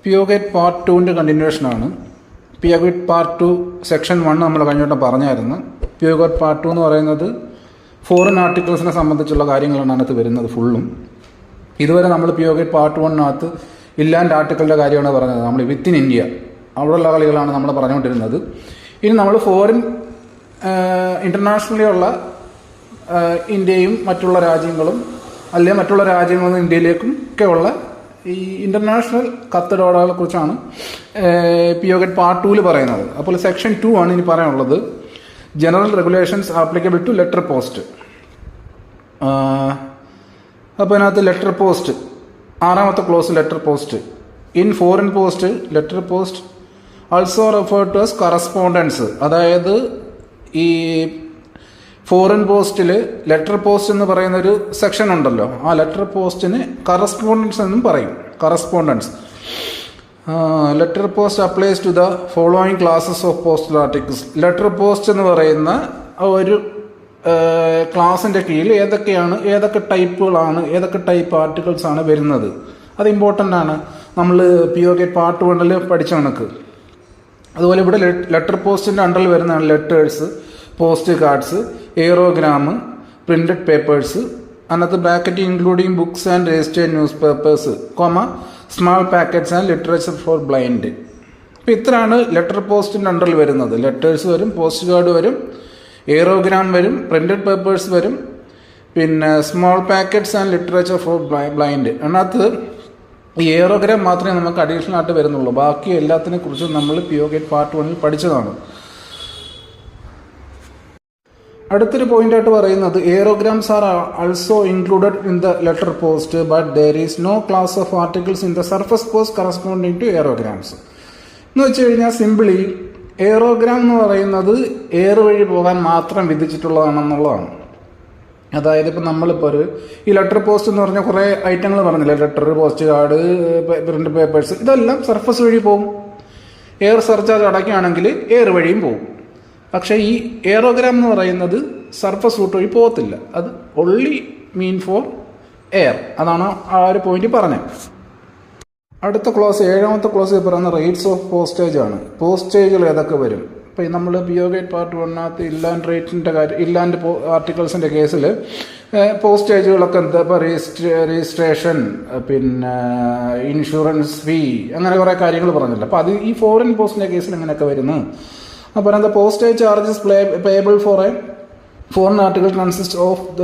പിയോഗേറ്റ് part 2ൻ്റെ കണ്ടിന്യൂഷനാണ്. പിയോഗേറ്റ് part 2 section 1 നമ്മൾ കഴിഞ്ഞോട്ടം പറഞ്ഞായിരുന്നു. പിയോഗേറ്റ് part 2 എന്ന് പറയുന്നത് ഫോറിൻ ആർട്ടിക്കിൾസിനെ സംബന്ധിച്ചുള്ള കാര്യങ്ങളാണ് അതിനകത്ത് വരുന്നത് ഫുള്ളും. ഇതുവരെ നമ്മൾ പിയോഗേറ്റ് പാർട്ട് 1-നകത്ത് ഇല്ലാൻഡ് ആർട്ടിക്കിളിൻ്റെ കാര്യമാണ് പറഞ്ഞത്. നമ്മൾ വിത്തിൻ ഇന്ത്യ അവിടെയുള്ള കളികളാണ് നമ്മൾ പറഞ്ഞുകൊണ്ടിരുന്നത്. ഇനി നമ്മൾ ഫോറിൻ ഇൻ്റർനാഷണലി ഉള്ള ഇന്ത്യയും മറ്റുള്ള രാജ്യങ്ങളും അല്ലെങ്കിൽ മറ്റുള്ള രാജ്യങ്ങളിൽ നിന്ന് ഇന്ത്യയിലേക്കും ഒക്കെയുള്ള ഈ ഇൻ്റർനാഷണൽ കത്തിടപാടുകളെ കുറിച്ചാണ് പിയോഗേറ്റ് പാർട്ട് 2 പറയുന്നത്. അപ്പോൾ സെക്ഷൻ 2 ആണ് ഇനി പറയാനുള്ളത്. General regulations applicable to letter post. അപ്പോൾ അതിനകത്ത് ലെറ്റർ പോസ്റ്റ് 6ാമത്തെ clause letter post. In foreign post letter post also referred to as correspondence. അതായത് ഈ ഫോറിൻ പോസ്റ്റിൽ ലെറ്റർ പോസ്റ്റ് എന്ന് പറയുന്നൊരു സെക്ഷൻ ഉണ്ടല്ലോ, ആ ലെറ്റർ പോസ്റ്റിന് കറസ്പോണ്ടൻസ് എന്നും പറയും. Correspondence letter post applies to the following classes of postal articles. Letter post എന്ന് പറയുന്ന ഒരു ക്ലാസിൻ്റെ കീഴിൽ ഏതൊക്കെ ടൈപ്പുകളാണ്, ഏതൊക്കെ ടൈപ്പ് ആർട്ടിക്കിൾസ് ആണ് വരുന്നത്. അത് ഇമ്പോർട്ടൻ്റ് ആണ്. നമ്മൾ പിയോഗേറ്റ് പാർട്ട് 1 പഠിച്ച കണക്ക്. അതുപോലെ ഇവിടെ ലെറ്റർ പോസ്റ്റിൻ്റെ അണ്ടറിൽ വരുന്നതാണ് letters, post cards, aerogramme, printed papers, അതിനകത്ത് bracket including books and registered newspapers, small packets and literature for blind. അപ്പോൾ ഇത്രയാണ് ലെറ്റർ പോസ്റ്റിൻ്റെ അണ്ടറിൽ വരുന്നത്. ലെറ്റേഴ്സ് വരും, പോസ്റ്റ് കാർഡ് വരും, എയറോഗ്രാം വരും, പ്രിന്റഡ് പേപ്പേഴ്സ് വരും, പിന്നെ small packets and literature for blind. അതിനകത്ത് ഈ എയറോഗ്രാം മാത്രമേ നമുക്ക് അഡീഷണൽ ആയിട്ട് വരുന്നുള്ളൂ. ബാക്കി എല്ലാത്തിനെ കുറിച്ചും നമ്മൾ പിയോഗേറ്റ് പാർട്ട് 1 പഠിച്ചതാണ്. അടുത്തൊരു പോയിന്റായിട്ട് പറയുന്നത് aerogrammes are also included in the letter post but there is no class of articles in the surface post corresponding to aerogrammes. എന്ന് വെച്ച് കഴിഞ്ഞാൽ സിമ്പിളി എയറോഗ്രാം എന്ന് പറയുന്നത് എയർ വഴി പോകാൻ മാത്രം വിധിച്ചിട്ടുള്ളതാണെന്നുള്ളതാണ്. അതായത് ഇപ്പം നമ്മളിപ്പോൾ ഈ ലെറ്റർ പോസ്റ്റ് എന്ന് പറഞ്ഞാൽ കുറേ ഐറ്റങ്ങൾ പറഞ്ഞില്ലേ, letter, post card, print papers, ഇതെല്ലാം സർഫസ് വഴി പോകും. എയർ സർചാർജ് അടയ്ക്കുകയാണെങ്കിൽ എയർ വഴിയും പോകും. പക്ഷേ ഈ എയറോഗ്രാം എന്ന് പറയുന്നത് സർഫസ് റൂട്ട് വഴി പോകത്തില്ല. അത് ഒൺലി മീൻ ഫോർ എയർ. അതാണ് ആ ഒരു പോയിന്റ് പറഞ്ഞത്. അടുത്ത ക്ലോസ് 7ാമത്തെ ക്ലോസ് പറയുന്ന റേറ്റ്സ് ഓഫ് പോസ്റ്റേജ് ആണ്. പോസ്റ്റേജുകൾ ഏതൊക്കെ വരും? ഇപ്പോൾ നമ്മൾ പിയോഗേറ്റ് പാർട്ട് 1-നകത്ത് ഇല്ലാൻഡ് റേറ്റിൻ്റെ കാര്യം, ഇല്ലാൻഡ് ആർട്ടിക്കിൾസിൻ്റെ കേസിൽ പോസ്റ്റേജുകളൊക്കെ എന്താ, ഇപ്പോൾ രജിസ്ട്രേഷൻ, പിന്നെ ഇൻഷുറൻസ് ഫീ, അങ്ങനെ കുറേ കാര്യങ്ങൾ പറഞ്ഞില്ല. അപ്പോൾ അത് ഈ ഫോറിൻ പോസ്റ്റിൻ്റെ കേസിൽ എങ്ങനെയൊക്കെ വരുന്നു? അപ്പോൾ എന്താ, postage charges payable for a foreign article consist of the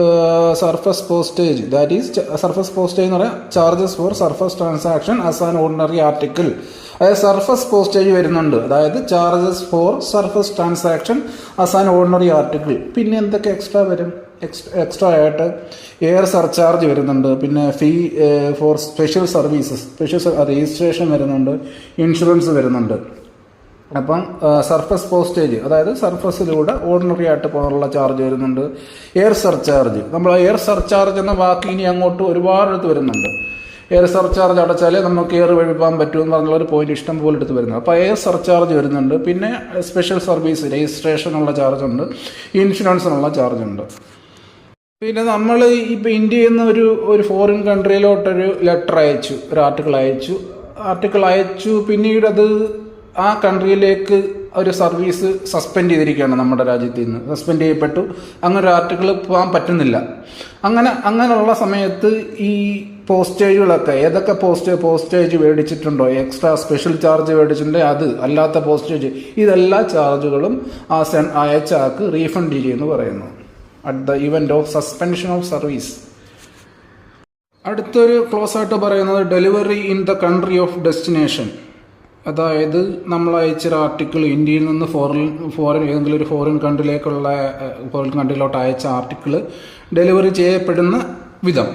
surface postage. That is surface postage എന്ന് പറയാം charges for surface transaction as an ordinary article. അതായത് സർഫസ് പോസ്റ്റേജ് വരുന്നുണ്ട്, അതായത് charges for surface transaction as an ordinary article. പിന്നെ എന്തൊക്കെ extra വരും? Extra ആയിട്ട് air surcharge വരുന്നുണ്ട്, പിന്നെ fee for special services, special registration വരുന്നുണ്ട്, ഇൻഷുറൻസ് വരുന്നുണ്ട്. അപ്പം സർഫസ് പോസ്റ്റേജ്, അതായത് സർഫസിലൂടെ ഓർഡിനറി ആയിട്ട് പോകാനുള്ള ചാർജ് വരുന്നുണ്ട്. എയർ സർചാർജ്, നമ്മൾ എയർ സർചാർജ് എന്ന വാക്ക് ഇനി അങ്ങോട്ട് ഒരുപാടെടുത്ത് വരുന്നുണ്ട്. എയർ സർചാർജ് അടച്ചാലേ നമുക്ക് എയർ വഴി പോകാൻ പറ്റുമെന്ന് പറഞ്ഞുള്ളൊരു പോയിന്റ് ഇഷ്ടം പോലെ എടുത്ത് വരുന്നത്. അപ്പോൾ എയർ സർചാർജ് വരുന്നുണ്ട്. പിന്നെ സ്പെഷ്യൽ സർവീസ്, രജിസ്ട്രേഷനുള്ള ചാർജ് ഉണ്ട്, ഇൻഷുറൻസിനുള്ള ചാർജ് ഉണ്ട്. പിന്നെ നമ്മൾ ഇപ്പോൾ ഇന്ത്യയിൽ നിന്ന് ഒരു ഫോറിൻ കൺട്രിയിലോട്ടൊരു ലെറ്റർ അയച്ചു, ഒരു ആർട്ടിക്കിൾ അയച്ചു, പിന്നീട് അത് ആ കൺട്രിയിലേക്ക് ഒരു സർവീസ് സസ്പെൻഡ് ചെയ്തിരിക്കുകയാണ്, നമ്മുടെ രാജ്യത്തിൽ നിന്ന് സസ്പെൻഡ് ചെയ്യപ്പെട്ടു. അങ്ങനെ ഒരു ആർട്ടിക്കിൾ പോകാൻ പറ്റുന്നില്ല. അങ്ങനെയുള്ള സമയത്ത് ഈ പോസ്റ്റേജുകളൊക്കെ ഏതൊക്കെ പോസ്റ്റേജ് മേടിച്ചിട്ടുണ്ടോ, എക്സ്ട്രാ സ്പെഷ്യൽ ചാർജ് മേടിച്ചിട്ടുണ്ടോ, അത് അല്ലാത്ത പോസ്റ്റേജ്, ഇതെല്ലാ ചാർജുകളും അയച്ച ആൾക്ക് റീഫണ്ട് ചെയ്യുമെന്ന് പറയുന്നു at the event of suspension of service. അടുത്തൊരു ക്ലോസ് ആയിട്ട് പറയുന്നത് delivery in the country of destination. അതായത് നമ്മൾ അയച്ചൊരു ആർട്ടിക്കിൾ ഇന്ത്യയിൽ നിന്ന് ഫോറിൻ ഏതെങ്കിലും ഒരു ഫോറിൻ കൺട്രിയിലോട്ട് അയച്ച ആർട്ടിക്കിൾ ഡെലിവറി ചെയ്യപ്പെടുന്ന വിധം.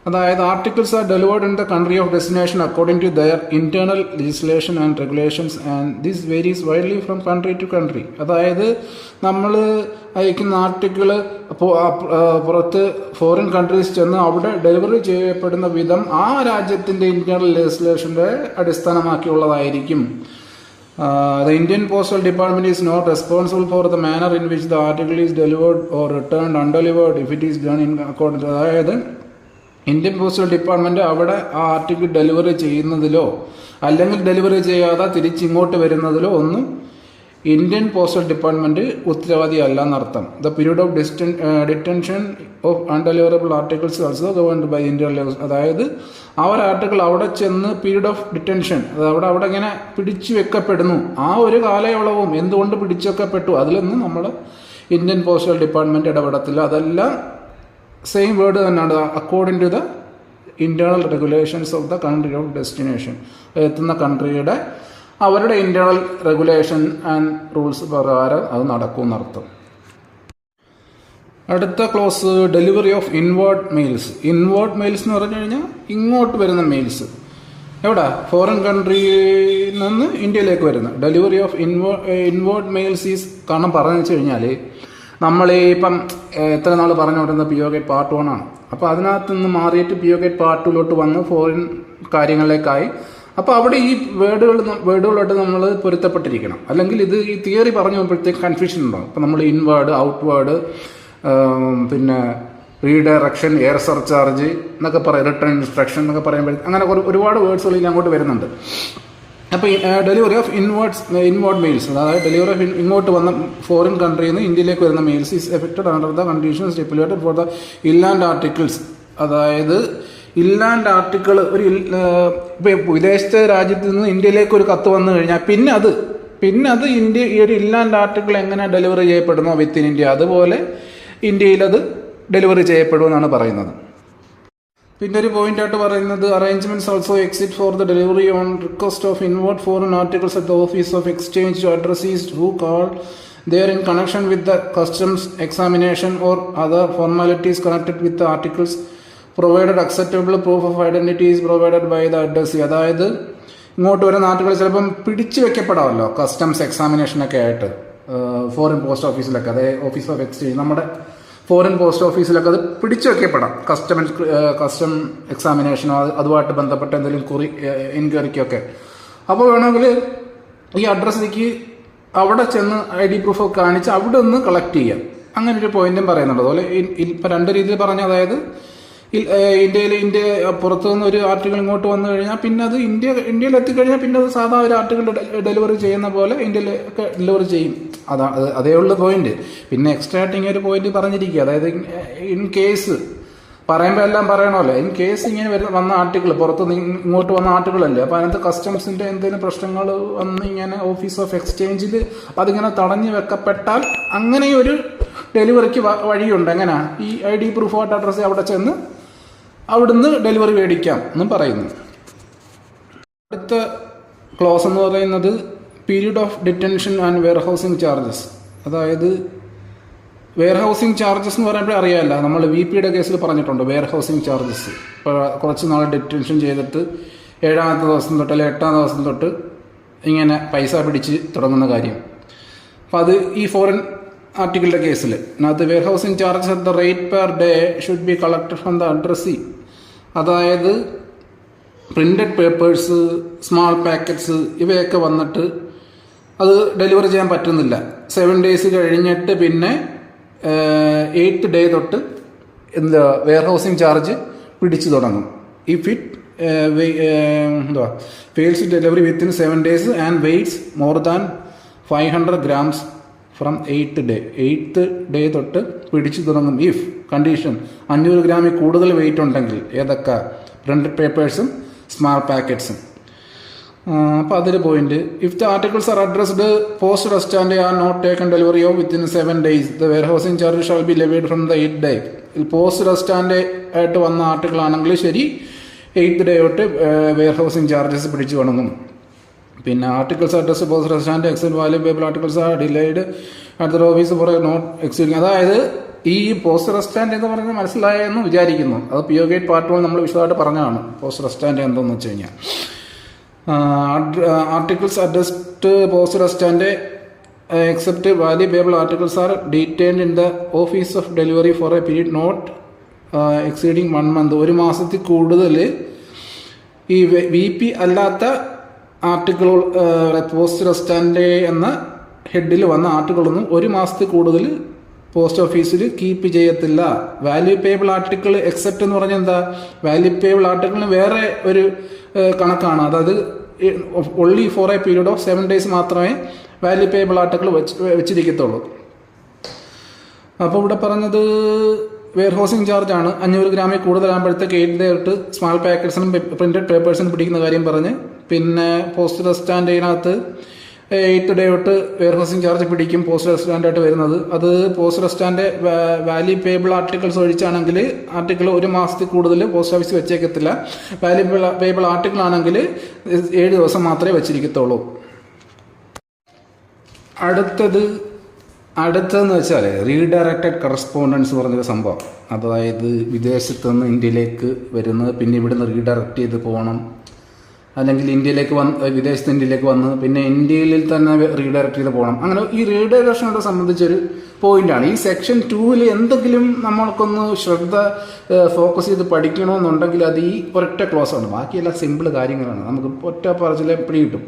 അതായത് articles are delivered in the country of destination according to their internal legislation and regulations and this varies widely from country to country. അതായത് നമ്മൾ അയക്കുന്ന ആർട്ടിക്കിൾ പുറത്ത് ഫോറിൻ കൺട്രീസ് ചെന്ന് അവിടെ ഡെലിവറി ചെയ്യപ്പെടുന്ന വിധം ആ രാജ്യത്തിൻ്റെ internal ലെജിസ്ലേഷൻ്റെ അടിസ്ഥാനമാക്കിയുള്ളതായിരിക്കും. The Indian Postal Department is not responsible for the manner in which the article is delivered or returned undelivered if it is done in accordance. അതായത് ഇന്ത്യൻ പോസ്റ്റൽ ഡിപ്പാർട്ട്മെൻറ്റ് അവിടെ ആ article delivery ചെയ്യുന്നതിലോ അല്ലെങ്കിൽ delivery ചെയ്യാതെ തിരിച്ചിങ്ങോട്ട് വരുന്നതിലോ ഒന്നും Indian postal department ഉത്തരവാദിയല്ല എന്നർത്ഥം. The period of detention of undeliverable articles also governed by Indian laws. അതായത് ആ ഒരു ആർട്ടിക്കിൾ അവിടെ ചെന്ന് പീരീഡ് ഓഫ് ഡിറ്റൻഷൻ, അത് അവിടെ ഇങ്ങനെ പിടിച്ചു വെക്കപ്പെടുന്നു, ആ ഒരു കാലയളവും എന്തുകൊണ്ട് പിടിച്ചു വെക്കപ്പെട്ടു അതിലൊന്നും നമ്മൾ ഇന്ത്യൻ പോസ്റ്റൽ ഡിപ്പാർട്ട്മെൻറ്റ് ഇടപെടത്തില്ല. അതെല്ലാം സെയിം വേർഡ് തന്നെയാണ്, according to the internal regulations of the country of destination. എത്തുന്ന കൺട്രിയുടെ അവരുടെ ഇന്റേണൽ റെഗുലേഷൻ ആൻഡ് റൂൾസ് പ്രകാരം അത് നടക്കും എന്നർത്ഥം. അടുത്ത clause delivery of inward mails. Inward mails എന്ന് പറഞ്ഞു കഴിഞ്ഞാൽ ഇങ്ങോട്ട് വരുന്ന മെയിൽസ്, എവിടെ ഫോറിൻ കൺട്രിയിൽ നിന്ന് ഇന്ത്യയിലേക്ക് വരുന്ന delivery of inward mails is. കാരണം പറഞ്ഞു വെച്ച് കഴിഞ്ഞാൽ നമ്മൾ ഇപ്പം എത്ര നാൾ പറഞ്ഞുകൊണ്ടിരുന്ന പി ഒ ഗേറ്റ് പാർട്ട് 1 ആണ്. അപ്പോൾ അതിനകത്ത് നിന്ന് മാറിയിട്ട് പി ഒ ഗേറ്റ് പാർട്ട് 2 വന്ന് ഫോറിൻ കാര്യങ്ങളിലേക്കായി. അപ്പോൾ അവിടെ ഈ വേർഡുകളോട്ട് നമ്മൾ പൊരുത്തപ്പെട്ടിരിക്കണം, അല്ലെങ്കിൽ ഇത് ഈ തിയറി പറഞ്ഞു പോകുമ്പോഴത്തേക്ക് കൺഫ്യൂഷൻ ഉണ്ടാകും. അപ്പോൾ നമ്മൾ ഇൻവേർഡ്, ഔട്ട്വേർഡ്, പിന്നെ റീഡയറക്ഷൻ, എയർ സർചാർജ് എന്നൊക്കെ പറയും, റിട്ടേൺ ഇൻസ്ട്രക്ഷൻ എന്നൊക്കെ പറയുമ്പോഴത്തേക്ക് അങ്ങനെ ഒരുപാട് വേർഡ്സുകൾ ഇനി അങ്ങോട്ട് വരുന്നുണ്ട്. അപ്പോൾ ഡെലിവറി ഓഫ് ഇൻവേർഡ് മെയിൽസ്, അതായത് ഡെലിവറി ഓഫ് ഇങ്ങോട്ട് വന്ന ഫോറിൻ കൺട്രിയിൽ നിന്ന് ഇന്ത്യയിലേക്ക് വരുന്ന mails is effected under the conditions stipulated for the inland articles. അതായത് ഇൻലാൻഡ് ആർട്ടിക്കിൾ ഒരു ഇപ്പോൾ വിദേശത്തെ രാജ്യത്ത് നിന്ന് ഇന്ത്യയിലേക്ക് ഒരു കത്ത് വന്നു കഴിഞ്ഞാൽ പിന്നെ അത് ഇന്ത്യ ഈ ഒരു ഇൻലാൻഡ് ആർട്ടിക്കിൾ എങ്ങനെ ഡെലിവറി ചെയ്യപ്പെടുന്നോ വിത്തിൻ ഇന്ത്യ, അതുപോലെ ഇന്ത്യയിലത് ഡെലിവറി ചെയ്യപ്പെടുമെന്നാണ് പറയുന്നത്. പിന്നെ ഒരു പോയിന്റ് ആയിട്ട് പറയുന്നത് arrangements also exist for the delivery on request of inward foreign articles at the office of exchange to addressees who call there in connection with the customs examination or other formalities connected with the articles provided acceptable proof of identity is provided by the addressee. അതായത് ഇങ്ങോട്ട് വരുന്ന article ചിലപ്പം പിടിച്ചു വെക്കപ്പെടാമല്ലോ customs എക്സാമിനേഷനൊക്കെ ആയിട്ട് foreign post ഓഫീസിലൊക്കെ, അതായത് office of exchange, നമ്മുടെ foreign post ഓഫീസിലൊക്കെ അത് പിടിച്ചു വെക്കപ്പെടാം കസ്റ്റം എക്സാമിനേഷനോ അതുമായിട്ട് ബന്ധപ്പെട്ട എന്തെങ്കിലും എൻക്വയറിക്കൊക്കെ. അപ്പോൾ വേണമെങ്കിൽ ഈ അഡ്രസ്സിലേക്ക് അവിടെ ചെന്ന് ID പ്രൂഫ് ഒക്കെ കാണിച്ച് അവിടെ ഒന്ന് കളക്ട് ചെയ്യാം. അങ്ങനെ ഒരു പോയിന്റും പറയുന്നുണ്ട്. അതുപോലെ ഇപ്പം 2 രീതിയിൽ പറഞ്ഞു, അതായത് ഇന്ത്യ പുറത്തു നിന്ന് ഒരു ആർട്ടിക്കിൾ ഇങ്ങോട്ട് വന്നു കഴിഞ്ഞാൽ പിന്നെ അത് ഇന്ത്യയിൽ എത്തിക്കഴിഞ്ഞാൽ പിന്നെ അത് സാധാ ഒരു ആർട്ടിക്കിൾ ഡെലിവറി ചെയ്യുന്ന പോലെ ഇന്ത്യയിലൊക്കെ ഡെലിവറി ചെയ്യും. അതേ ഉള്ള പോയിന്റ്. പിന്നെ എക്സ്ട്രാ ആയിട്ട് ഇങ്ങനെ ഒരു പോയിന്റ് പറഞ്ഞിരിക്കുക, അതായത് ഇൻ കേസ് പറയുമ്പോൾ എല്ലാം പറയണമല്ലോ. ഇൻ കേസ് ഇങ്ങനെ വന്ന ആർട്ടിക്കിൾ പുറത്ത് ഇങ്ങോട്ട് വന്ന ആർട്ടിക്കിളല്ലേ, അപ്പോൾ അതിനകത്ത് കസ്റ്റംസിന്റെ എന്തെങ്കിലും പ്രശ്നങ്ങൾ വന്ന് ഇങ്ങനെ ഓഫീസ് ഓഫ് എക്സ്ചേഞ്ചിൽ അതിങ്ങനെ തടഞ്ഞു വെക്കപ്പെട്ടാൽ അങ്ങനെ ഒരു ഡെലിവറിക്ക് വഴിയുണ്ട്. എങ്ങനെ ഈ ID പ്രൂഫ് ആയിട്ട് അഡ്രസ്സ് അവിടെ ചെന്ന് അവിടുന്ന് ഡെലിവറി മേടിക്കാം എന്നും പറയുന്നു. അടുത്ത ക്ലോസ് എന്ന് പറയുന്നത് period of detention and warehousing charges. അതായത് വെയർഹൗസിംഗ് ചാർജസ് എന്ന് പറയുമ്പോൾ അറിയാമല്ല, നമ്മൾ VPയുടെ കേസിൽ പറഞ്ഞിട്ടുണ്ട് വെയർഹൗസിംഗ് ചാർജസ്. ഇപ്പോൾ കുറച്ച് നാൾ ഡിറ്റൻഷൻ ചെയ്തിട്ട് 7ാമത്തെ ദിവസം തൊട്ട് അല്ലെങ്കിൽ 8ാം ദിവസം തൊട്ട് ഇങ്ങനെ പൈസ പിടിച്ച് തുടങ്ങുന്ന കാര്യം. അപ്പം അത് ഈ ഫോറിൻ ആർട്ടിക്കിളിൻ്റെ കേസിൽ അതിനകത്ത് warehousing charges at the rate per day should be collected from the addressee. അതായത് പ്രിന്റഡ് പേപ്പേഴ്സ്, സ്മാൾ പാക്കറ്റ്സ് ഇവയൊക്കെ വന്നിട്ട് അത് ഡെലിവറി ചെയ്യാൻ പറ്റുന്നില്ല. 7 days കഴിഞ്ഞിട്ട് പിന്നെ 8th day തൊട്ട് വെയർഹൗസിംഗ് ചാർജ് പിടിച്ചു തുടങ്ങും. If it fails delivery within 7 days and weights more than 500 grams from 8th day തൊട്ട് പിടിച്ചു തുടങ്ങും. ഇഫ് കണ്ടീഷൻ 500 ഗ്രാമിൽ കൂടുതൽ വെയിറ്റ് ഉണ്ടെങ്കിൽ, ഏതൊക്കെ പ്രിന്റഡ് പേപ്പേഴ്സും സ്മാൾ പാക്കറ്റ്സും. അപ്പോൾ അതൊരു point. If the articles are addressed poste restante are not taken delivery of within 7 days the warehousing charge shall be levied from the 8th day. Poste restante ആയിട്ട് വന്ന article ആണെങ്കിൽ ശരി 8th day തൊട്ട് warehousing charges പിടിച്ചു തുടങ്ങും. പിന്നെ articles address poste restante except valuable articles are delayed at the office for not exceeding. അതായത് ഈ പോസ്റ്റ് റെസ്റ്റാൻഡ് എന്ന് പറഞ്ഞാൽ മനസ്സിലായെന്ന് വിചാരിക്കുന്നു. അത് PO ഗേറ്റ് പാർട്ട് 1 നമ്മൾ വിശദമായിട്ട് പറഞ്ഞതാണ് പോസ്റ്റ് റെസ്റ്റാൻഡ് എന്താണെന്ന് വെച്ച് കഴിഞ്ഞാൽ. Articles addressed poste restante except valuable articles are detained in the office of delivery for a period not exceeding 1 month. 1 മാസത്തിൽ കൂടുതൽ ഈ VP അല്ലാത്ത ആർട്ടിക്കിൾ പോസ്റ്റ് റെസ്റ്റാൻഡ് എന്ന ഹെഡിൽ വന്ന ആർട്ടിക്കിളൊന്നും 1 മാസത്തിൽ കൂടുതൽ പോസ്റ്റ് ഓഫീസിൽ കീപ്പ് ചെയ്യത്തില്ല. വാല്യൂ പേബിൾ ആർട്ടിക്കിൾ എക്സെപ്റ്റ് എന്ന് പറഞ്ഞാൽ എന്താ, വാല്യൂ പേബിൾ ആർട്ടിക്കിളിന് വേറെ ഒരു കണക്കാണ്. അതായത് only for a period of 7 days മാത്രമേ വാല്യൂ പേബിൾ ആർട്ടിക്കിൾ വെച്ചിരിക്കത്തുള്ളൂ. അപ്പോൾ ഇവിടെ പറഞ്ഞത് വെയർ ഹൗസിംഗ് ചാർജ് ആണ്. 500 ഗ്രാമിൽ കൂടുതലാകുമ്പോഴത്തേക്ക് 8 day തൊട്ട് സ്മാൾ പാക്കറ്റ്സിനും പ്രിന്റഡ് പേപ്പേഴ്സിനും പിടിക്കുന്ന കാര്യം പറഞ്ഞ്, പിന്നെ പോസ്റ്റൽ സ്റ്റാൻഡിനകത്ത് 8 day തൊട്ട് വെയർ ഹൗസിംഗ് ചാർജ് പിടിക്കും പോസ്റ്റൽ സ്റ്റാൻഡായിട്ട് വരുന്നത്. അത് postal stand value payable articles ഒഴിച്ചാണെങ്കിൽ ആർട്ടിക്കിൾ 1 മാസത്തിൽ കൂടുതൽ പോസ്റ്റ് ഓഫീസ് വെച്ചേക്കത്തില്ല. വാല്യൂ പേബിൾ ആർട്ടിക്കിൾ ആണെങ്കിൽ 7 ദിവസം മാത്രമേ വെച്ചിരിക്കത്തുള്ളൂ. അടുത്തതെന്ന് വെച്ചാൽ റീഡയറക്റ്റഡ് കറസ്പോണ്ടൻസ് പറഞ്ഞൊരു സംഭവം. അതായത് വിദേശത്തു നിന്ന് ഇന്ത്യയിലേക്ക് വരുന്നത്, പിന്നെ ഇവിടുന്ന് റീഡയറക്റ്റ് ചെയ്ത് പോകണം, അല്ലെങ്കിൽ വിദേശത്ത് ഇന്ത്യയിലേക്ക് വന്ന് പിന്നെ ഇന്ത്യയിൽ തന്നെ റീഡയറക്റ്റ് ചെയ്ത് പോകണം. അങ്ങനെ ഈ റീഡയറക്ഷനെ സംബന്ധിച്ചൊരു പോയിന്റാണ്. ഈ സെക്ഷൻ 2 എന്തെങ്കിലും നമ്മൾക്കൊന്ന് ശ്രദ്ധ ഫോക്കസ് ചെയ്ത് പഠിക്കണമെന്നുണ്ടെങ്കിൽ അത് ഈ ഒരൊറ്റ ക്ലോസ് ആണ്. ബാക്കിയെല്ലാം സിമ്പിൾ കാര്യങ്ങളാണ്, നമുക്ക് ഒറ്റ പറച്ചിലെ പിടി കിട്ടും.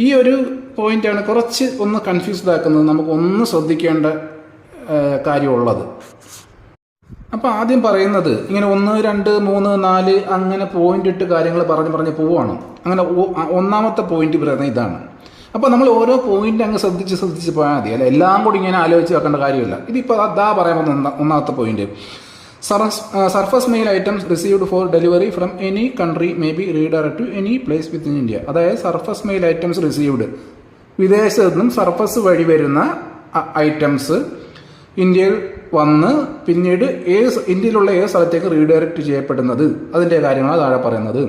ഈ ഒരു പോയിന്റാണ് കുറച്ച് ഒന്ന് കൺഫ്യൂസ്ഡ് ആക്കുന്നത്, നമുക്ക് ഒന്ന് ശ്രദ്ധിക്കേണ്ട കാര്യമുള്ളത്. അപ്പോൾ ആദ്യം പറയുന്നത് ഇങ്ങനെ 1, 2, 3, 4 അങ്ങനെ പോയിന്റ് ഇട്ട് കാര്യങ്ങൾ പറഞ്ഞ് പോവുകയാണ്. അങ്ങനെ ഒന്നാമത്തെ പോയിന്റ് പറയുന്നത് ഇതാണ്. അപ്പോൾ നമ്മൾ ഓരോ പോയിന്റ് അങ്ങ് ശ്രദ്ധിച്ച് പോയാൽ മതി, അല്ല എല്ലാം കൂടി ഇങ്ങനെ ആലോചിച്ച് വെക്കേണ്ട കാര്യമില്ല. ഇതിപ്പോൾ അതാ പറയാൻ പോകുന്ന ഒന്നാമത്തെ point. Surface mail items received for delivery from any country may be redirect to any place within India. അതായത് സർഫസ് മെയിൽ ഐറ്റംസ് റിസീവ്ഡ്, വിദേശത്തു നിന്നും സർഫസ് വഴി വരുന്ന ഐറ്റംസ് ഇന്ത്യയിൽ വന്ന് പിന്നീട് ഇന്ത്യയിലുള്ള ഏത് സ്ഥലത്തേക്ക് റീഡയറക്റ്റ് ചെയ്യപ്പെടുന്നത്, അതിൻ്റെ കാര്യങ്ങളാണ് താഴെ പറയുന്നത്.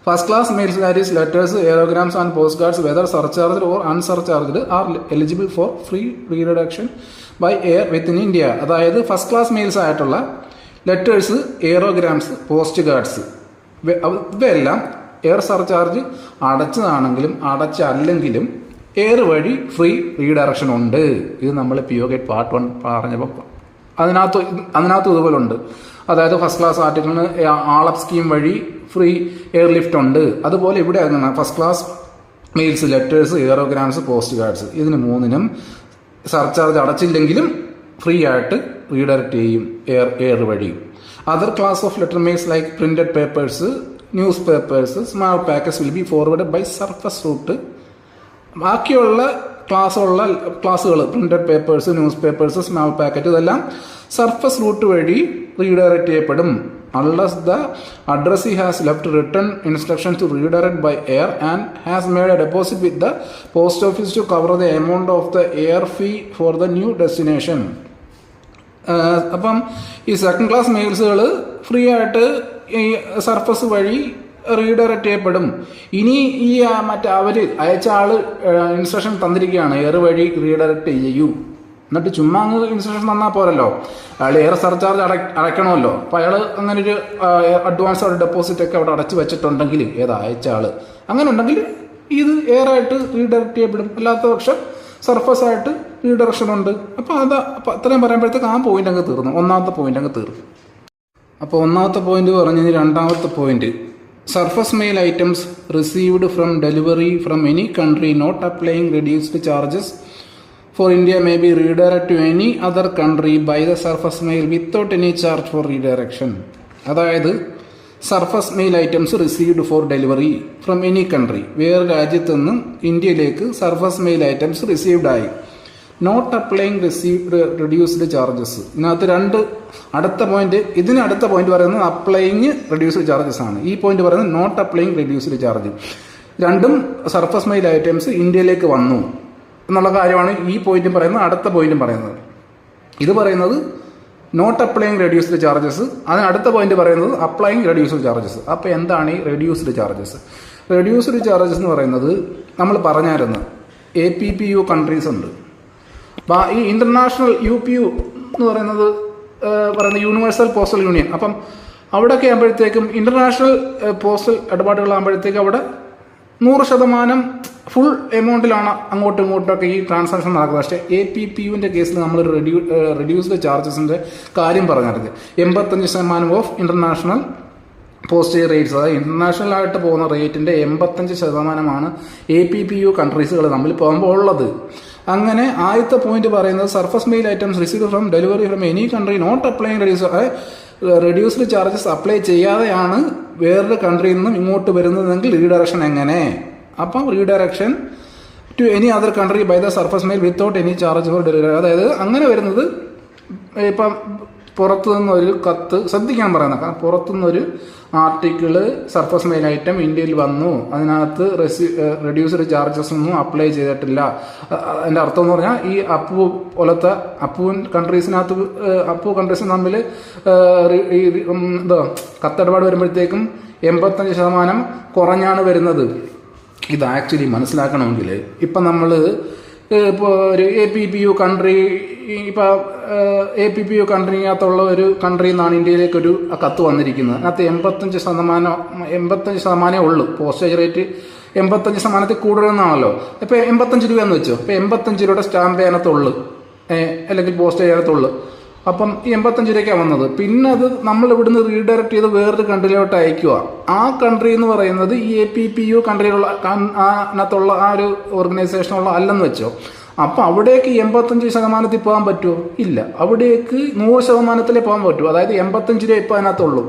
First class mails that letters, aerogrammes and post cards whether surcharged or unsurcharged are eligible for free redirection by air within India. അതായത് ഫസ്റ്റ് ക്ലാസ് മെയിൽസ് ആയിട്ടുള്ള ലെറ്റേഴ്സ്, എയറോഗ്രാംസ്, പോസ്റ്റ് കാർഡ്സ് ഇവയെല്ലാം എയർ സർചാർജ് അടച്ചതാണെങ്കിലും അടച്ചല്ലെങ്കിലും air വഴി free redirection ഉണ്ട്. ഇത് നമ്മൾ PO gate part 1 പറഞ്ഞപ്പോൾ അതിനകത്ത് ഇതുപോലെ ഉണ്ട്. അതായത് ഫസ്റ്റ് ക്ലാസ് ആർട്ടിക്കിളിന് ആളപ്പ് സ്കീം വഴി ഫ്രീ എയർ ലിഫ്റ്റ് ഉണ്ട്. അതുപോലെ ഇവിടെ അങ്ങനെ first class mails, letters, aerogrammes, post cards ഇതിന് 3നും സർചാർജ് അടച്ചില്ലെങ്കിലും ഫ്രീ ആയിട്ട് റീഡയറക്റ്റ് ചെയ്യും എയർ വഴി. Other class of letter mails like printed papers, newspapers, small packets will be forward by surface route. ബാക്കിയുള്ള ക്ലാസ്സുകൾ printed papers, newspapers, small packet ഇതെല്ലാം surface route വഴി റീഡയറക്റ്റ് ചെയ്യപ്പെടും. Unless the addressee has left return instruction to redirect by air and has made a deposit with the post office to cover the amount of the air fee for the new destination. അപ്പം ഈ second class മെയിൽസുകൾ free ആയിട്ട് ഈ surface വഴി redirect ചെയ്യപ്പെടും. ഇനി ഈ അവർ അയച്ച ആള് ഇൻസ്ട്രക്ഷൻ തന്നിരിക്കുകയാണ് എയർ വഴി റീഡയറക്റ്റ് ചെയ്യൂ, എന്നിട്ട് ചുമ്മാ അങ്ങ് ഇൻസ്ട്രക്ഷൻ തന്നാൽ പോരല്ലോ, അയാൾ എയർ സർചാർജ് അടയ്ക്കണമല്ലോ. അപ്പോൾ അയാൾ അങ്ങനെ ഒരു അഡ്വാൻസ് ഒരു ഡെപ്പോസിറ്റ് ഒക്കെ അവിടെ അടച്ചു വെച്ചിട്ടുണ്ടെങ്കിൽ അയച്ച ആള് അങ്ങനെ ഉണ്ടെങ്കിൽ ഇത് എയർ ആയിട്ട് റീഡയറക്റ്റ് ചെയ്യപ്പെടും. അല്ലാത്ത പക്ഷം സർഫസ് ആയിട്ട് റീഡയറക്ഷൻ ഉണ്ട്. അപ്പോൾ അത്രയും പറയുമ്പോഴത്തേക്ക് ആ പോയിന്റ് അങ്ങ് തീർന്നു, ഒന്നാമത്തെ പോയിന്റ് അങ്ങ് തീർന്നു. അപ്പോൾ ഒന്നാമത്തെ പോയിന്റ് പറഞ്ഞ് രണ്ടാമത്തെ point, surface mail items received from delivery from any country not applying reduced charges for India may be redirected to any other country by the surface mail without any charge for redirection. അതായത് surface mail items received for delivery from any country, വേറെ രാജ്യത്തു നിന്നും ഇന്ത്യയിലേക്ക് surface mail items received ആയി, not applying reduced charges. ഇതിനകത്ത് അടുത്ത point പറയുന്നത് applying reduced charges ആണ്. ഈ പോയിന്റ് പറയുന്നത് നോട്ട് അപ്ലൈയിങ് റെഡ്യൂസ്ഡ് ചാർജ്. രണ്ടും സർഫസ് മെയിൽ ഐറ്റംസ് ഇന്ത്യയിലേക്ക് വന്നു എന്നുള്ള കാര്യമാണ് ഈ പോയിന്റും പറയുന്നത്, അടുത്ത പോയിന്റും പറയുന്നത്. ഇത് പറയുന്നത് നോട്ട് അപ്ലൈയിങ് റെഡ്യൂസ്ഡ് ചാർജസ്, അതിന് അടുത്ത പോയിന്റ് പറയുന്നത് അപ്ലൈയിങ് റെഡ്യൂസ്ഡ് ചാർജസ്. അപ്പോൾ എന്താണ് ഈ റെഡ്യൂസ്ഡ് ചാർജസ്? റെഡ്യൂസ്ഡ് ചാർജസ് എന്ന് പറയുന്നത് നമ്മൾ പറഞ്ഞായിരുന്നു APPU കൺട്രീസ് ഉണ്ട്. ഈ ഇന്റർനാഷണൽ UPU എന്ന് പറയുന്നത് യൂണിവേഴ്സൽ പോസ്റ്റൽ യൂണിയൻ. അപ്പം അവിടെയൊക്കെ ആകുമ്പോഴത്തേക്കും ഇന്റർനാഷണൽ പോസ്റ്റൽ ഇടപാടുകളാകുമ്പോഴത്തേക്കും അവിടെ 100% ഫുൾ എമൗണ്ടിലാണ് അങ്ങോട്ടും ഇങ്ങോട്ടൊക്കെ ഈ ട്രാൻസാക്ഷൻ നടക്കുന്നത്. പക്ഷേ APPUവിൻ്റെ കേസിൽ നമ്മൾ റെഡ്യൂസ്ഡ് ചാർജസിൻ്റെ കാര്യം പറഞ്ഞായിരുന്നു. 85% ഓഫ് ഇന്റർനാഷണൽ പോസ്റ്റേജ് റേറ്റ്സ്, അതായത് ഇന്റർനാഷണൽ ആയിട്ട് പോകുന്ന റേറ്റിന്റെ 85% APPU കൺട്രീസുകൾ തമ്മിൽ പോകുമ്പോൾ ഉള്ളത്. അങ്ങനെ ആദ്യത്തെ പോയിന്റ് പറയുന്നത് surface mail items received from delivery from any country not applying reduced charges apply ചെയ്യാതെയാണ് വേറൊരു കൺട്രിയിൽ നിന്നും ഇങ്ങോട്ട് വരുന്നതെങ്കിൽ റീഡയറക്ഷൻ എങ്ങനെ? അപ്പം redirection to any other country by the surface mail without any charge for delivery. അതായത് അങ്ങനെ വരുന്നത് ഇപ്പം പുറത്തുനിന്നൊരു കത്ത്, ശ്രദ്ധിക്കാൻ പറയുന്നത്, കാരണം പുറത്തുനിന്നൊരു ആർട്ടിക്കിള് സർഫസ് മെയിൽ ഐറ്റം ഇന്ത്യയിൽ വന്നു, അതിനകത്ത് റെഡ്യൂസ്ഡ് ചാർജസ് ഒന്നും അപ്ലൈ ചെയ്തിട്ടില്ല. അതിൻ്റെ അർത്ഥം എന്ന് പറഞ്ഞാൽ ഈ പോലത്തെ കൺട്രീസും തമ്മിൽ കത്തിടപാട് വരുമ്പോഴത്തേക്കും 85% കുറഞ്ഞാണ് വരുന്നത്. ഇത് ആക്ച്വലി മനസ്സിലാക്കണമെങ്കിൽ ഇപ്പം നമ്മൾ ഇപ്പോൾ ഒരു APPU കൺട്രി, ഇപ്പോൾ APPU കൺട്രിക്കകത്തുള്ള ഒരു കൺട്രിയിൽ നിന്നാണ് ഇന്ത്യയിലേക്ക് ഒരു കത്ത് വന്നിരിക്കുന്നത്. അതിനകത്ത് 85% ഉള്ളൂ. Postage rate 85% കൂടുതലെന്നാണല്ലോ. ഇപ്പോൾ 85 രൂപ എന്ന് വെച്ചോ, ഇപ്പോൾ 85 രൂപയുടെ സ്റ്റാമ്പ് അതിനകത്തുള്ളൂ, അല്ലെങ്കിൽ പോസ്റ്റേജ് അതിനകത്തുള്ളൂ. അപ്പം ഈ 85 രൂപയ്ക്കാണ് വന്നത്. പിന്നെ അത് നമ്മൾ ഇവിടുന്ന് റീഡയറക്ട് ചെയ്ത് വേറൊരു കൺട്രിയിലോട്ട് അയക്കുക. ആ കൺട്രി എന്ന് പറയുന്നത് ഈ APPU കൺട്രിയിലുള്ള അതിനകത്തുള്ള ആ ഒരു ഓർഗനൈസേഷനുള്ള അല്ലെന്ന് വെച്ചോ. അപ്പം അവിടേക്ക് 85% പോകാൻ പറ്റുമോ? ഇല്ല. അവിടേക്ക് 100% പോകാൻ പറ്റുമോ? അതായത് 85 രൂപ ഇപ്പോൾ അതിനകത്തുള്ളൂ.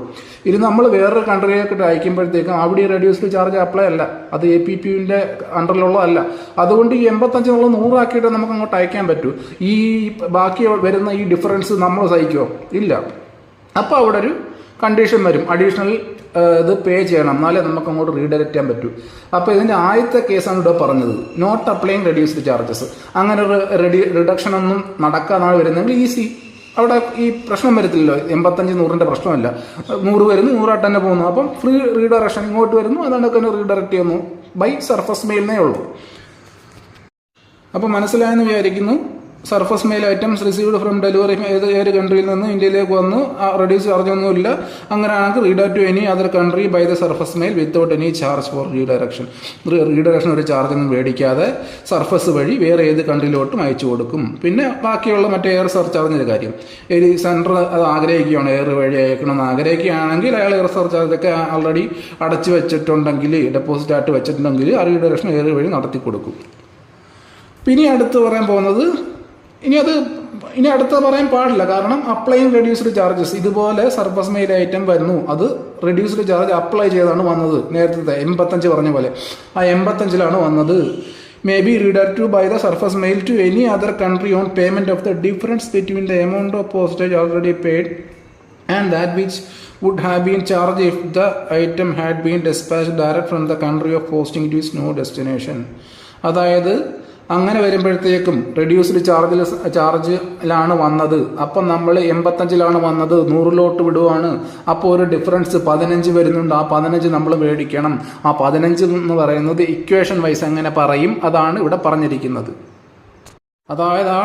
ഇത് നമ്മൾ വേറൊരു കൺട്രിയിലേക്ക് അയക്കുമ്പോഴത്തേക്കും അവിടെ റെഡ്യൂസ്ഡ് ചാർജ് അപ്ലൈ അല്ല, അത് APPUവിൻ്റെ അണ്ടറിലുള്ളതല്ല. അതുകൊണ്ട് ഈ 85 എന്നുള്ളത് 100 ആക്കിയിട്ട് നമുക്ക് അങ്ങോട്ട് അയക്കാൻ പറ്റൂ. ഈ ബാക്കി വരുന്ന ഈ ഡിഫറൻസ് നമ്മൾ സഹിക്കുമോ? ഇല്ല. അപ്പോൾ അവിടെ ഒരു കണ്ടീഷൻ വരും, അഡീഷണൽ ഇത് പേ ചെയ്യണം, എന്നാലേ നമുക്ക് അങ്ങോട്ട് റീഡയറക്റ്റ് ചെയ്യാൻ പറ്റൂ. അപ്പോൾ ഇതിൻ്റെ ആദ്യത്തെ കേസാണ് ഇവിടെ പറഞ്ഞത്, നോട്ട് അപ്ലൈങ് റെഡ്യൂസ്ഡ് ചാർജസ്. അങ്ങനെ റിഡക്ഷൻ ഒന്നും നടക്കാതാണ് വരുന്നതെങ്കിൽ ഈസി, അവിടെ ഈ പ്രശ്നം വരത്തില്ലല്ലോ. 85-100ൻ്റെ പ്രശ്നമല്ല, 100 വരുന്നു, 100 തന്നെ പോകുന്നു. അപ്പം ഫ്രീ റീഡയറക്ഷൻ ഇങ്ങോട്ട് വരുന്നു, അതുകൊണ്ട് തന്നെ റീഡയറക്റ്റ് ചെയ്യുന്നു ബൈ സർഫസ് മെയിലിനേ ഉള്ളൂ. അപ്പോൾ മനസ്സിലായെന്ന് വിചാരിക്കുന്നു. Surface mail items received from delivery ഏത് കൺട്രിയിൽ നിന്ന് ഇന്ത്യയിലേക്ക് വന്നു, റെഡ്യൂസ് ചാർജ് ഒന്നുമില്ല. അങ്ങനെയാണെങ്കിൽ redirect to any other country by the surface mail without any charge for redirection. Redirection ഒരു ചാർജൊന്നും മേടിക്കാതെ സർഫസ് വഴി വേറെ ഏത് കൺട്രിയിലോട്ടും അയച്ചു കൊടുക്കും. പിന്നെ ബാക്കിയുള്ള മറ്റേ എയർ സർചാർജിൻ്റെ കാര്യം, ഈ സെൻറ്റർ അത് ആഗ്രഹിക്കുകയാണ്, എയർ വഴി അയക്കണമെന്ന് ആഗ്രഹിക്കുകയാണെങ്കിൽ അയാൾ എയർ സർചാർജൊക്കെ ആൾറെഡി അടച്ചു വെച്ചിട്ടുണ്ടെങ്കിൽ, ഡെപ്പോസിറ്റ് ആയിട്ട് വെച്ചിട്ടുണ്ടെങ്കിൽ ആ റീഡയറക്ഷൻ എയർ വഴി നടത്തി കൊടുക്കും. പിന്നെ അടുത്ത് പറയാൻ പോകുന്നത്, ഇനി അടുത്ത് പറയാൻ പാടില്ല, കാരണം അപ്ലൈങ് റെഡ്യൂസ്ഡ് ചാർജസ്. ഇതുപോലെ സർഫസ് മെയിൽ ഐറ്റം വരുന്നു, അത് റെഡ്യൂസ്ഡ് ചാർജ് അപ്ലൈ ചെയ്താണ് വന്നത്. നേരത്തെ 85 പറഞ്ഞ പോലെ ആ 85-ലാണ് വന്നത്. May be redirect by the surface mail to any other country on payment of the difference between the amount of postage already paid and that which would have been charged if the item had been dispatched direct from the country of posting to its new destination. അതായത് അങ്ങനെ വരുമ്പോഴത്തേക്കും reduced ചാർജിലാണ് വന്നത്. അപ്പം നമ്മൾ 85-ലാണ് വന്നത്, 100-ലോട്ട് വിടുവാണ്. അപ്പോൾ ഒരു difference 15 വരുന്നുണ്ട്. ആ 15 നമ്മൾ മേടിക്കണം. ആ 15 എന്ന് പറയുന്നത് ഇക്വേഷൻ വൈസ് എങ്ങനെ പറയും, അതാണ് ഇവിടെ പറഞ്ഞിരിക്കുന്നത്. അതായത് ആ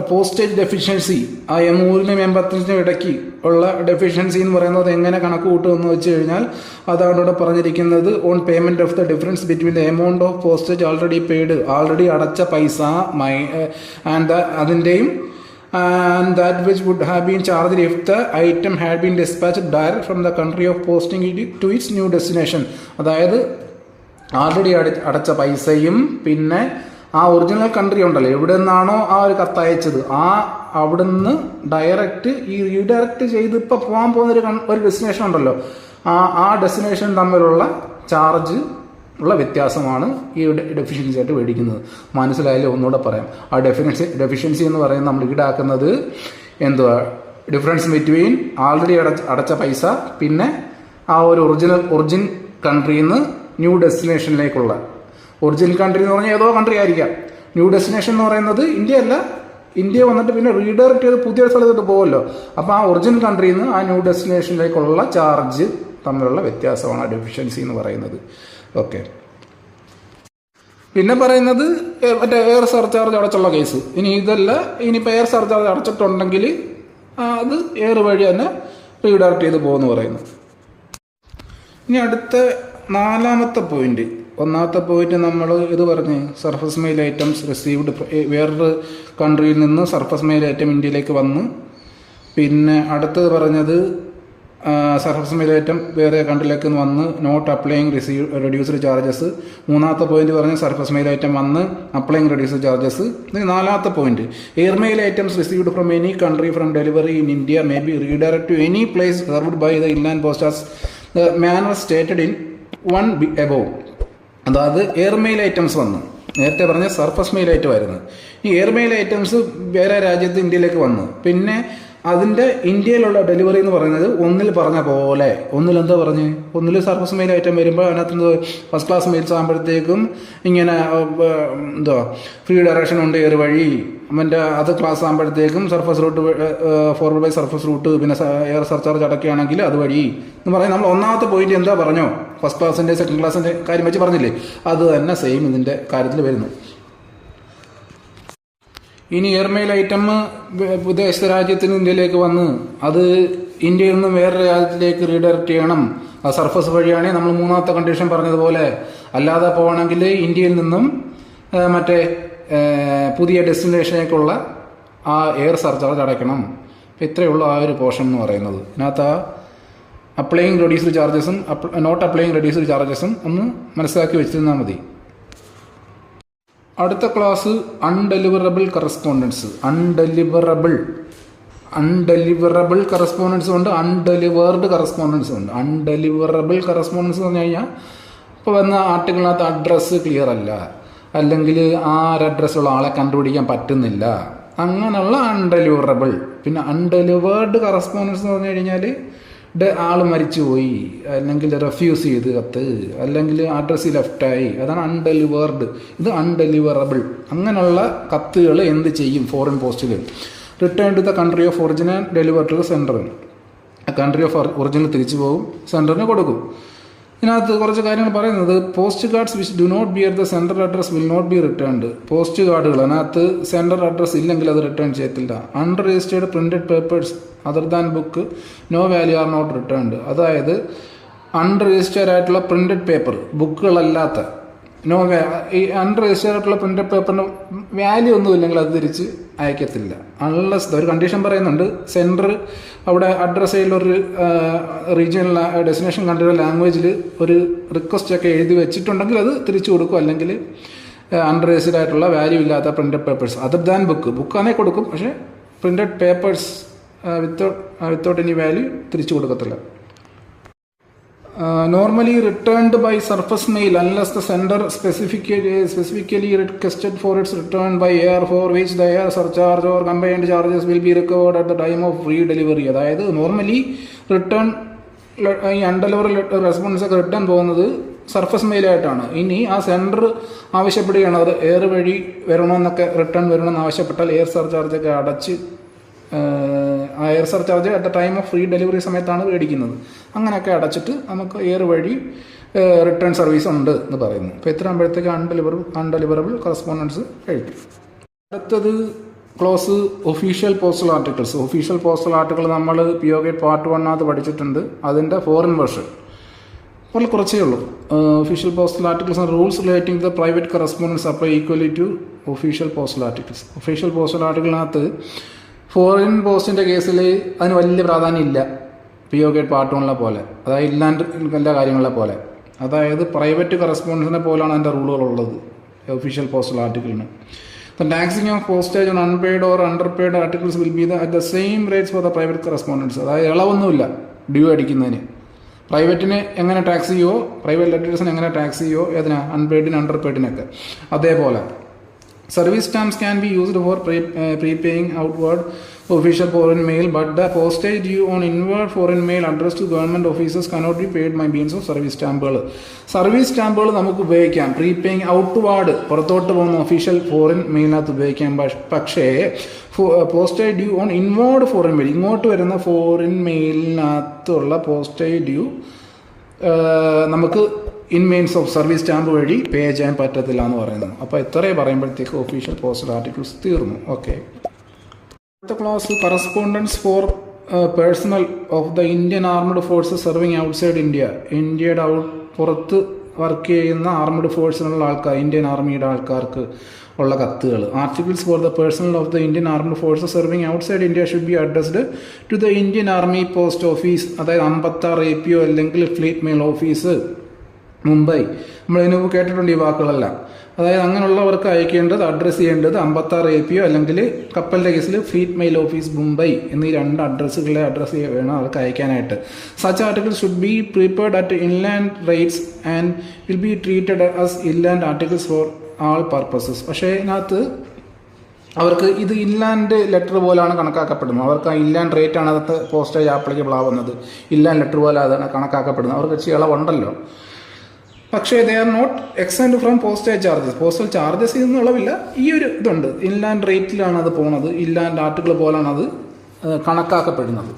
പോസ്റ്റേജ് ഡെഫിഷ്യൻസി, ആ 100-നും 85-നും ഇടയ്ക്ക് ഉള്ള ഡെഫിഷ്യൻസി എന്ന് പറയുന്നത് എങ്ങനെ കണക്ക് കൂട്ടുമെന്ന് വെച്ച് കഴിഞ്ഞാൽ അതാണ് ഇവിടെ പറഞ്ഞിരിക്കുന്നത്. On payment of the difference between the amount of postage already paid, already അടച്ച പൈസ അതിൻ്റെയും and that which would have been charged if the item had been dispatched direct from the country of posting it to its new destination. അതായത് already അടച്ച പൈസയും പിന്നെ ആ original country ഉണ്ടല്ലോ, എവിടെ നിന്നാണോ ആ ഒരു കത്ത് അയച്ചത്, അവിടുന്ന് ഡയറക്റ്റ് ഈ റീഡയറക്റ്റ് ചെയ്ത് ഇപ്പോൾ പോകാൻ പോകുന്നൊരു ഡെസ്റ്റിനേഷൻ ഉണ്ടല്ലോ, ആ ഡെസ്റ്റിനേഷൻ തമ്മിലുള്ള ചാർജ് ഉള്ള വ്യത്യാസമാണ് ഈ ഡെഫിഷ്യൻസി ആയിട്ട് മേടിക്കുന്നത്. മനസ്സിലായാലും ഒന്നുകൂടെ പറയാം. ആ ഡെഫിഷ്യൻസി എന്ന് പറയുന്നത് നമ്മൾ ഈടാക്കുന്നത് എന്തുവാ, ഡിഫറൻസ് ബിറ്റ്വീൻ ആൾറെഡി അടച്ച പൈസ പിന്നെ ആ ഒരു ഒറിജിൻ കൺട്രിയിൽ നിന്ന് ന്യൂ ഡെസ്റ്റിനേഷനിലേക്കുള്ള. ഒറിജിനൽ കൺട്രി എന്ന് പറഞ്ഞാൽ ഏതോ കൺട്രി ആയിരിക്കാം. ന്യൂ ഡെസ്റ്റിനേഷൻ എന്ന് പറയുന്നത് ഇന്ത്യ അല്ല, ഇന്ത്യ വന്നിട്ട് പിന്നെ റീഡയറക്റ്റ് ചെയ്ത് പുതിയ സ്ഥലത്തോട്ട് പോകുമല്ലോ. അപ്പോൾ ആ ഒറിജിനൽ കൺട്രിയിൽ നിന്ന് ആ ന്യൂ ഡെസ്റ്റിനേഷനിലേക്കുള്ള ചാർജ് തമ്മിലുള്ള വ്യത്യാസമാണ് ഡെഫിഷ്യൻസി എന്ന് പറയുന്നത്. ഓക്കെ. പിന്നെ പറയുന്നത് മറ്റേ എയർ സർചാർജ് അടച്ചുള്ള കേസ്. ഇനിയിപ്പോൾ എയർ സർചാർജ് അടച്ചിട്ടുണ്ടെങ്കിൽ അത് എയർ വഴി തന്നെ റീഡയറക്റ്റ് ചെയ്ത് പോകുമെന്ന് പറയുന്നു. ഇനി അടുത്ത 4-ാമത്തെ പോയിന്റ്. 1-ാമത്തെ പോയിന്റ് നമ്മൾ ഇത് പറഞ്ഞ് സർഫസ് മെയിൽ ഐറ്റംസ് റിസീവ്ഡ് വേറൊരു കൺട്രിയിൽ നിന്ന് സർഫസ് മെയിൽ ഐറ്റം ഇന്ത്യയിലേക്ക് വന്നു. പിന്നെ അടുത്തത് പറഞ്ഞത് സർഫസ് മെയിൽ ഐറ്റം വേറെ കൺട്രിയിലേക്ക് വന്ന് നോട്ട് അപ്ലൈയിങ് റെഡ്യൂസ്ഡ് ചാർജസ്. മൂന്നാമത്തെ പോയിന്റ് പറഞ്ഞ് സർഫസ് മെയിൽ ഐറ്റം വന്ന് അപ്ലൈയിങ് റെഡ്യൂസ്ഡ് ചാർജസ്. നാലാമത്തെ point air mail items received from any country from delivery in India may be redirect to any place served by the inland post as the manner stated in one above. അതായത് air mail items വന്നു. നേരത്തെ പറഞ്ഞ surface mail item ആയിരുന്നു. ഈ air mail items വേറെ രാജ്യത്ത് ഇന്ത്യയിലേക്ക് വന്നു. പിന്നെ അതിൻ്റെ ഇന്ത്യയിലുള്ള ഡെലിവറി എന്ന് പറയുന്നത് ഒന്നിൽ പറഞ്ഞ പോലെ, ഒന്നിലെന്താ പറഞ്ഞ്, ഒന്നിൽ സർഫസ് മെയിൽ ഐറ്റം വരുമ്പോൾ അതിനകത്ത് ഫസ്റ്റ് ക്ലാസ് മെയിൽസ് ആകുമ്പോഴത്തേക്കും ഇങ്ങനെ ഫ്രീ ഡയറക്ഷൻ ഉണ്ട് എയർ വഴി. മറ്റേ അത് ക്ലാസ് ആകുമ്പോഴത്തേക്കും surface route forward by surface route, പിന്നെ എയർ സർചാർജ് അടക്കുകയാണെങ്കിൽ അത് വഴി എന്ന് പറയാം. നമ്മൾ ഒന്നാമത്തെ പോയിന്റ് എന്താ പറഞ്ഞോ, ഫസ്റ്റ് ക്ലാസിൻ്റെ സെക്കൻഡ് ക്ലാസിൻ്റെ കാര്യം വെച്ച് പറഞ്ഞില്ലേ, അത് തന്നെ സെയിം ഇതിൻ്റെ കാര്യത്തിൽ വരുന്നു. ഇനി എയർമെയിൽ ഐറ്റം വിദേശ രാജ്യത്തിന് ഇന്ത്യയിലേക്ക് വന്ന് അത് ഇന്ത്യയിൽ നിന്നും വേറെ രാജ്യത്തിലേക്ക് റീഡയറക്റ്റ് ചെയ്യണം. അത് സർഫസ് വഴിയാണെങ്കിൽ നമ്മൾ മൂന്നാമത്തെ കണ്ടീഷൻ പറഞ്ഞതുപോലെ. അല്ലാതെ പോകണമെങ്കിൽ ഇന്ത്യയിൽ നിന്നും മറ്റേ പുതിയ ഡെസ്റ്റിനേഷനിലേക്കുള്ള ആ എയർ സർചാർജ് അടയ്ക്കണം. ഇത്രയുള്ള ആ ഒരു പോർഷൻ എന്ന് പറയുന്നത്. ഇതിനകത്ത് ആ അപ്ലൈയിങ് റെഡ്യൂസ്ഡ് ചാർജസും നോട്ട് അപ്ലൈയിങ് റെഡ്യൂസ്ഡ് ചാർജസും ഒന്ന് മനസ്സിലാക്കി വെച്ചിരുന്നാൽ മതി. അടുത്ത class undeliverable correspondence. Undeliverable correspondence ഉണ്ട്, അൺഡെലിവേർഡ് കറസ്പോണ്ടൻസ് ഉണ്ട്. അൺഡെലിവറബിൾ കറസ്പോണ്ടൻസ് എന്ന് പറഞ്ഞു കഴിഞ്ഞാൽ ഇപ്പോൾ വന്ന ആർട്ടിക്കിളിനകത്ത് അഡ്രസ്സ് ക്ലിയർ അല്ല, അല്ലെങ്കിൽ ആ അഡ്രസ്സുള്ള ആളെ കണ്ടുപിടിക്കാൻ പറ്റുന്നില്ല, അങ്ങനെയുള്ള അൺഡെലിവറബിൾ. പിന്നെ അൺഡെലിവേർഡ് കറസ്പോണ്ടൻസ് എന്ന് പറഞ്ഞു കഴിഞ്ഞാൽ ആൾ മരിച്ചുപോയി, അല്ലെങ്കിൽ റെഫ്യൂസ് ചെയ്ത് കത്ത്, അല്ലെങ്കിൽ അഡ്രസ്സ് ലെഫ്റ്റായി, അതാണ് അൺഡെലിവേർഡ്. ഇത് അൺഡെലിവറബിൾ. അങ്ങനെയുള്ള കത്തുകൾ എന്ത് ചെയ്യും ഫോറിൻ പോസ്റ്റിൽ? Return to the country of origin and deliver to the centre. Country of ഒറിജിനിൽ തിരിച്ചു പോകും, സെൻറ്ററിന് കൊടുക്കും. ഇതിനകത്ത് കുറച്ച് കാര്യങ്ങൾ പറയുന്നത്, post cards which do not bear the central address will not be returned. Post കാർഡുകൾ അതിനകത്ത് സെൻട്രൽ അഡ്രസ് ഇല്ലെങ്കിൽ അത് റിട്ടേൺ ചെയ്യത്തില്ല. Unregistered printed papers other than book no value are not returned. അതായത് അൺഡർ രജിസ്റ്റേർഡ് ആയിട്ടുള്ള printed paper, ബുക്കുകളല്ലാത്ത ഈ unregistered ആയിട്ടുള്ള പ്രിന്റഡ് പേപ്പറിന് വാല്യൂ ഒന്നും ഇല്ലെങ്കിൽ അത് തിരിച്ച് അയക്കത്തില്ല. അൺലെസ് ഒരു കണ്ടീഷൻ പറയുന്നുണ്ട്, സെൻറ്റർ അവിടെ അഡ്രസ് ചെയ്തുള്ളൊരു റീജിയണൽ ഡെസ്റ്റിനേഷൻ കൺട്രിയുടെ ലാംഗ്വേജിൽ ഒരു റിക്വസ്റ്റ് ഒക്കെ എഴുതി വെച്ചിട്ടുണ്ടെങ്കിൽ അത് തിരിച്ചു കൊടുക്കും. അല്ലെങ്കിൽ അൺഡർ രജിസ്റ്റേർഡ് ആയിട്ടുള്ള വാല്യൂ ഇല്ലാത്ത പ്രിന്റഡ് പേപ്പേഴ്സ് അതർ ദാൻ ബുക്കാണേ കൊടുക്കും, പക്ഷേ printed papers without any value തിരിച്ചു കൊടുക്കത്തില്ല. Normally returned by surface mail unless the sender specifically requested for its return by air, for which the air surcharge or combined charges will be recovered at the time of free delivery. അതായത് normally return ഈ അൺഡെലിവറി response ഒക്കെ return പോകുന്നത് surface മെയിലായിട്ടാണ്. ഇനി ആ sender ആവശ്യപ്പെടുകയാണ് അത് air വഴി വരണമെന്നൊക്കെ, return വരണമെന്ന് ആവശ്യപ്പെട്ടാൽ എയർ സർചാർജ് ഒക്കെ അടച്ച്, ആ air surcharge at the time of free delivery സമയത്താണ് മേടിക്കുന്നത്. അങ്ങനെയൊക്കെ അടച്ചിട്ട് നമുക്ക് എയർ വഴി റിട്ടേൺ സർവീസ് ഉണ്ട് എന്ന് പറയുന്നു. അപ്പോൾ ഇത്ര ആകുമ്പോഴത്തേക്ക് അൺഡെലിവറബിൾ കറസ്പോണ്ടൻസ് കഴിക്കും. അടുത്തത് clause official postal articles. Official postal article നമ്മൾ PO പാർട്ട് 1 പഠിച്ചിട്ടുണ്ട്. അതിൻ്റെ ഫോറിൻ വേർഷൻ വളരെ കുറച്ചേ ഉള്ളൂ. Official postal articles and rules relating the private correspondence apply equally to official postal articles. Official postal ആർട്ടിക്കിളിനകത്ത് ഫോറിൻ പോസ്റ്റിൻ്റെ കേസിൽ അതിന് വലിയ പ്രാധാന്യം ഇല്ല, PO പാർട്ട് 1 പോലെ, അതായത് ഇല്ലാണ്ട് എല്ലാ കാര്യങ്ങളെ പോലെ. അതായത് പ്രൈവറ്റ് കറസ്പോണ്ടൻസിനെ പോലെയാണ് അതിൻ്റെ റൂളുകളുള്ളത് ഒഫീഷ്യൽ പോസ്റ്റൽ ആർട്ടിക്കിളിന്. The taxing of postage on unpaid or underpaid articles will be at the same rates for the private correspondence. അതായത് ഇളവൊന്നുമില്ല ഡ്യൂ അടിക്കുന്നതിന്. പ്രൈവറ്റിന് എങ്ങനെ ടാക്സ് ചെയ്യുമോ, പ്രൈവറ്റ് ലെറ്റേഴ്സിന് എങ്ങനെ ടാക്സ് ചെയ്യുമോ, ഏതിനാ അൺപെയ്ഡിന് അണ്ടർപെയ്ഡിനൊക്കെ അതേപോലെ. Service stamps can be used for prepaying outward official foreign mail, but the postage due on inward foreign mail addressed to government offices cannot be paid by means of service stampuകൾ. Service സ്റ്റാമ്പുകൾ നമുക്ക് ഉപയോഗിക്കാം പ്രീപേയിങ് outward, പുറത്തോട്ട് പോകുന്ന official foreign മെയിലിനകത്ത് ഉപയോഗിക്കാം. പക്ഷേ postage due on inward foreign mail, ഇങ്ങോട്ട് വരുന്ന ഫോറിൻ മെയിലിനകത്തുള്ള പോസ്റ്റേജ് ഡ്യൂ നമുക്ക് in means of service stamp വഴി പേ ചെയ്യാൻ പറ്റത്തില്ല എന്ന് പറയുന്നത്. അപ്പോൾ ഇത്രയും പറയുമ്പോഴത്തേക്ക് ഒഫീഷ്യൽ പോസ്റ്റൽ ആർട്ടിക്കിൾസ് തീർന്നു. ഓക്കെ, അടുത്ത class correspondence for personnel of the Indian armed forces serving outside India. ഇന്ത്യയുടെ പുറത്ത് വർക്ക് ചെയ്യുന്ന ആർമഡ് ഫോഴ്സിനുള്ള ആൾക്കാർ, ഇന്ത്യൻ ആർമിയുടെ ആൾക്കാർക്ക് ഉള്ള കത്തുകൾ. Articles for the personnel of the Indian armed forces serving outside India should be addressed to the Indian army post office. അതായത് 56 APO അല്ലെങ്കിൽ ഫ്ലീറ്റ് മെയിൽ ഓഫീസ്, മുംബൈ. നമ്മളിതിന് കേട്ടിട്ടുണ്ട് ഈ വാക്കുകളെല്ലാം. അതായത് അങ്ങനെയുള്ളവർക്ക് അയക്കേണ്ടത്, അഡ്രസ്സ് ചെയ്യേണ്ടത് 56 APO അല്ലെങ്കിൽ കപ്പലിൻ്റെ കേസിൽ ഫ്ലീറ്റ് മെയിൽ ഓഫീസ് മുംബൈ എന്നീ 2 അഡ്രസ്സുകളെ അഡ്രസ്സ് വേണം അവർക്ക് അയക്കാനായിട്ട്. Such article should be prepared at inland rates and will be treated as inland articles for all purposes. പക്ഷേ ഇതിനകത്ത് അവർക്ക് ഇത് ഇൻലാൻഡ് ലെറ്റർ പോലാണ് കണക്കാക്കപ്പെടുന്നത്. അവർക്ക് ആ ഇൻലാൻഡ് റേറ്റ് ആണ് അകത്ത് പോസ്റ്റേജ് ആപ്ലിക്കബിൾ ആവുന്നത്. ഇൻലാൻഡ് ലെറ്റർ പോലെ അതാണ് കണക്കാക്കപ്പെടുന്നത്. അവർക്ക് ഇച്ചിരി ഇളവുണ്ടല്ലോ. പക്ഷേ they are not exempt from postage charges. Postal charges ഇതൊന്നും ഇളവില്ല. ഈ ഒരു ഇതുണ്ട്, ഇൻലാൻഡ് റേറ്റിലാണ് അത് പോകുന്നത്. ഇൻലാൻഡ് ആർട്ടിക്കിൾ പോലാണ് അത് കണക്കാക്കപ്പെടുന്നത്.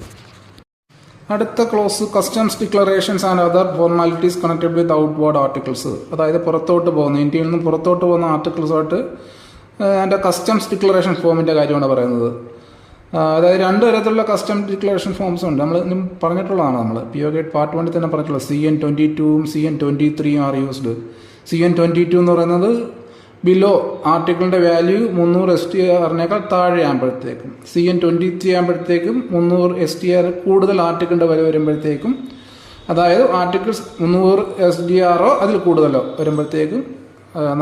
അടുത്ത close, customs declarations and other formalities connected with outward articles. അതായത് പുറത്തോട്ട് പോകുന്ന, ഇന്ത്യയിൽ നിന്ന് പുറത്തോട്ട് പോകുന്ന ആർട്ടിക്കിൾസുമായിട്ട് അതിൻ്റെ കസ്റ്റംസ് ഡിക്ലറേഷൻ ഫോമിൻ്റെ കാര്യമാണ് പറയുന്നത്. അതായത് 2 തരത്തിലുള്ള കസ്റ്റം ഡിക്ലറേഷൻ ഫോംസ് ഉണ്ട്. നമ്മൾ പറഞ്ഞിട്ടുള്ളതാണ്. നമ്മൾ PO ഗേറ്റ് പാർട്ട് 1 തന്നെ പറഞ്ഞിട്ടുള്ളത്. CN-22 CN-23 are used. CN-22 എന്ന് പറയുന്നത് ബിലോ ആർട്ടിക്കിളിൻ്റെ വാല്യൂ 300 STR താഴെ ആകുമ്പോഴത്തേക്കും, CN-23 ആകുമ്പോഴത്തേക്കും 300 STR കൂടുതൽ ആർട്ടിക്കിളിൻ്റെ വില വരുമ്പോഴത്തേക്കും, അതായത് ആർട്ടിക്കിൾസ് 300 SDR അതിൽ കൂടുതലോ വരുമ്പോഴത്തേക്കും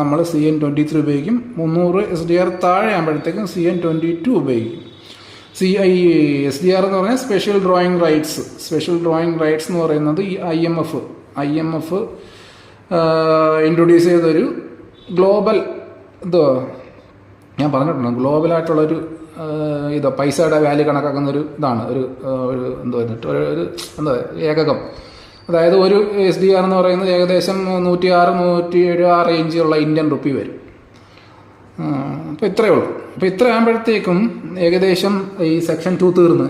നമ്മൾ CN-23 ഉപയോഗിക്കും. 300 SDR താഴെ ആകുമ്പോഴത്തേക്കും CN-22 ഉപയോഗിക്കും. SDR എന്ന് പറഞ്ഞാൽ special drawing rights. Special drawing rights എന്ന് പറയുന്നത് ഈ IMF ഇൻട്രൊഡ്യൂസ് ചെയ്തൊരു ഗ്ലോബൽ ഞാൻ പറഞ്ഞിട്ടുണ്ട്, ഗ്ലോബലായിട്ടുള്ളൊരു പൈസയുടെ വാല്യൂ കണക്കാക്കുന്ന ഒരു ഇതാണ്, ഒരു ഏകകം. അതായത് ഒരു SDR എന്ന് പറയുന്നത് ഏകദേശം 106-107 ആ റേഞ്ചിലുള്ള ഇന്ത്യൻ റുപ്പി വരും. അപ്പോൾ ഇത്രയേ ഉള്ളൂ. അപ്പോൾ ഇത്ര ആകുമ്പോഴത്തേക്കും ഏകദേശം ഈ സെക്ഷൻ 2 തീർന്ന്